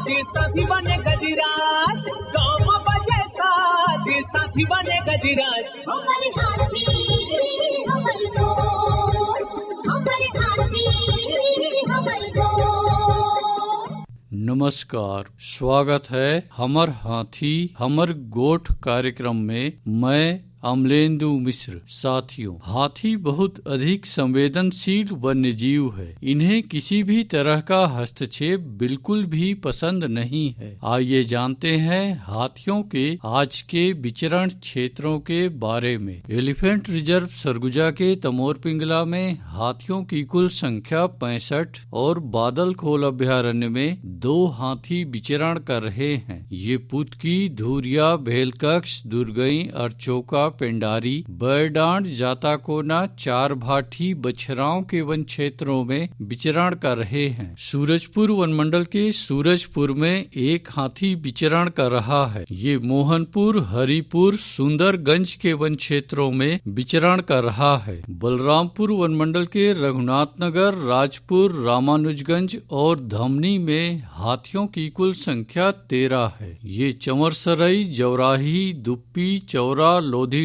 साथी बने गजराज, गाँव बजे साथी बने गजराज। हमारे हाथी हमारे दोस्त, हमारे हाथी हमारे दोस्त। नमस्कार, स्वागत है हमर हाथी हमर गोठ कार्यक्रम में। मैं अमलेंदु मिश्र। साथियों, हाथी बहुत अधिक संवेदनशील वन्य जीव है। इन्हें किसी भी तरह का हस्तक्षेप बिल्कुल भी पसंद नहीं है। आइए जानते हैं हाथियों के आज के विचरण क्षेत्रों के बारे में। एलिफेंट रिजर्व सरगुजा के तमोर पिंगला में हाथियों की कुल संख्या 65 और बादल खोल अभ्यारण्य में 2 हाथी विचरण कर रहे हैं। ये पुतकी, धुरिया, भेलकक्ष, दुर्गई, अरचोका, पेंडारी, बरडांड, जाताकोना, चार भाठी बछराओं के वन क्षेत्रों में विचरण कर रहे हैं। सूरजपुर वनमंडल के सूरजपुर में एक हाथी विचरण कर रहा है। ये मोहनपुर, हरिपुर, सुंदरगंज के वन क्षेत्रों में विचरण कर रहा है। बलरामपुर वनमंडल के रघुनाथनगर, राजपुर, रामानुजगंज और धमनी में हाथियों की कुल संख्या 13 है। ये चमरसरई, जौराही, दुप्पी, चौरा, लोधीडांड,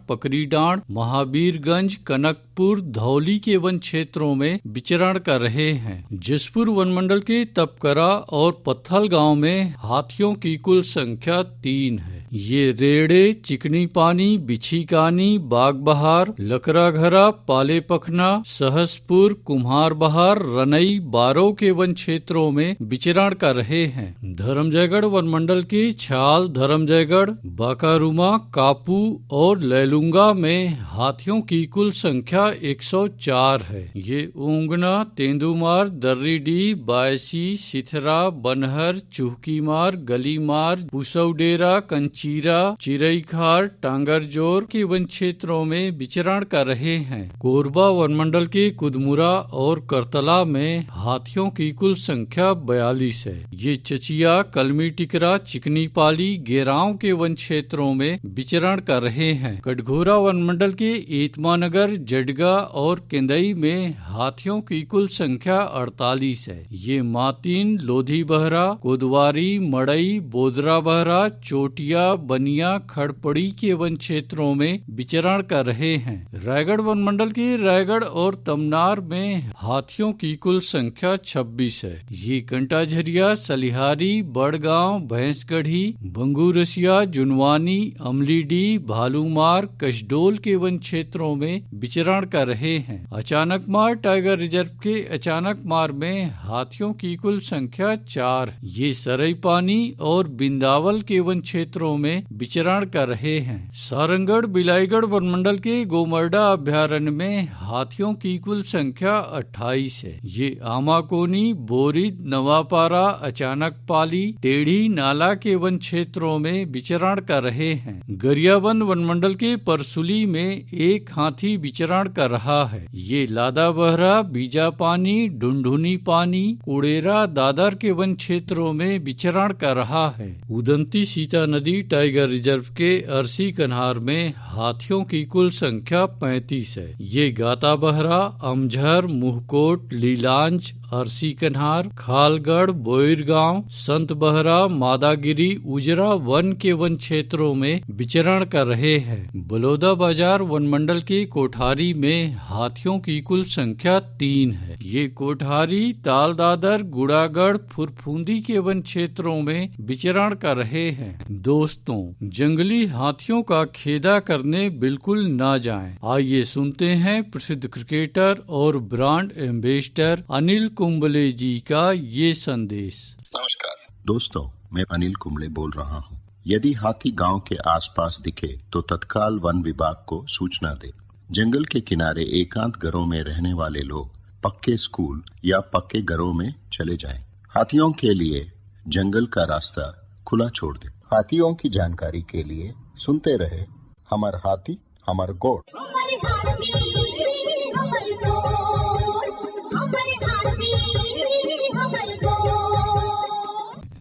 पकरीडांड, महावीरगंज, कनकपुर, धौली के वन क्षेत्रों में विचरण कर रहे हैं। जसपुर वनमंडल के तपकरा और पत्थल गांव में हाथियों की कुल संख्या 3 है। ये रेड़े, चिकनी पानी, बिछीकानी, बागबहार, लकराघरा, पाले पखना, सहसपुर, कुम्हार बहार, रनई, बारो के वन क्षेत्रों में विचरण कर रहे हैं। धर्मजयगढ़ वनमंडल के छाल, धर्मजयगढ़, बाकारूमा, कापू और लैलुंगा में हाथियों की कुल संख्या 104 है। ये ऊंगना, तेंदुमार, दर्रीडी, बायसी, सिथरा, बनहर, चुहकीमार, गलीमार, पुसौडेरा, कंचीरा, चिरईखार, टांगरजोर के वन क्षेत्रों में विचरण कर रहे हैं। कोरबा वनमंडल के कुदमुरा और करतला में हाथियों की कुल संख्या 42 है। ये चचिया, कलमी टिकरा, चिकनी पाली, गेराव के वन क्षेत्रों में विचरण कर रहे हैं। कटघोरा वनमंडल के एतमानगर, जडगा और केंदई में हाथियों की कुल संख्या 48 है। ये मातीन, लोधी बहरा, कोदवारी, मड़ई, बोदरा बहरा, चोटिया, बनिया, खड़पड़ी के वन क्षेत्रों में विचरण कर रहे हैं। रायगढ़ वनमंडल के रायगढ़ और तमनार में हाथियों की कुल संख्या 26 है। ये कंटाझरिया, सलिहारी, बड़गांव, भैंसगढ़ी, बंगूरसिया, जुनवानी, अमलीडी, भालूमार, कशडोल के वन क्षेत्रों में विचरण कर रहे हैं। अचानकमार टाइगर रिजर्व के अचानकमार में हाथियों की कुल संख्या 4। ये सरईपानी और बिंदावल के वन क्षेत्रों में विचरण कर रहे हैं। सारंगढ़ बिलाईगढ़ वनमंडल के गोमर्डा अभ्यारण्य में हाथियों की कुल संख्या 28 है। ये आमाकोनी, बोरिद, नवापारा, अचानकपाली, टेढ़ी नाला के वन क्षेत्रों में विचरण कर रहे हैं। गरियाबंद वनमंडल के परसुली में एक हाथी विचरण कर रहा है। ये लादा बहरा, बीजापानी, ढुंढुनी पानी, कुड़ेरा, दादर के वन क्षेत्रों में विचरण कर रहा है। उदंती सीता नदी टाइगर रिजर्व के अरसी कन्हार में हाथियों की कुल संख्या 35 है। ये गाता बहरा, अमझर, मुहकोट, लीलांच, अरसी कन्हार, खालगढ़, बोईरगांव, संत बहरा, मादागिरी, उजरा वन के वन क्षेत्रों में विचरण कर रहे हैं। बलौदा बाजार वनमंडल के कोठारी में हाथियों की कुल संख्या 3 है। ये कोठारी, ताल दादर, गुड़ागढ़, फुरफुंदी के वन क्षेत्रों में विचरण कर रहे हैं। दोस्तों, जंगली हाथियों का खेदा करने बिल्कुल ना जाएं। आइए सुनते हैं प्रसिद्ध क्रिकेटर और ब्रांड एम्बेसडर अनिल कुंबले जी का ये संदेश। नमस्कार दोस्तों, मैं अनिल कुंबले बोल रहा हूँ। यदि हाथी गांव के आसपास दिखे तो तत्काल वन विभाग को सूचना दे। जंगल के किनारे एकांत घरों में रहने वाले लोग पक्के स्कूल या पक्के घरों में चले जाएं। हाथियों के लिए जंगल का रास्ता खुला छोड़ दे। हाथियों की जानकारी के लिए सुनते रहे हमार हाथी हमार गोठ।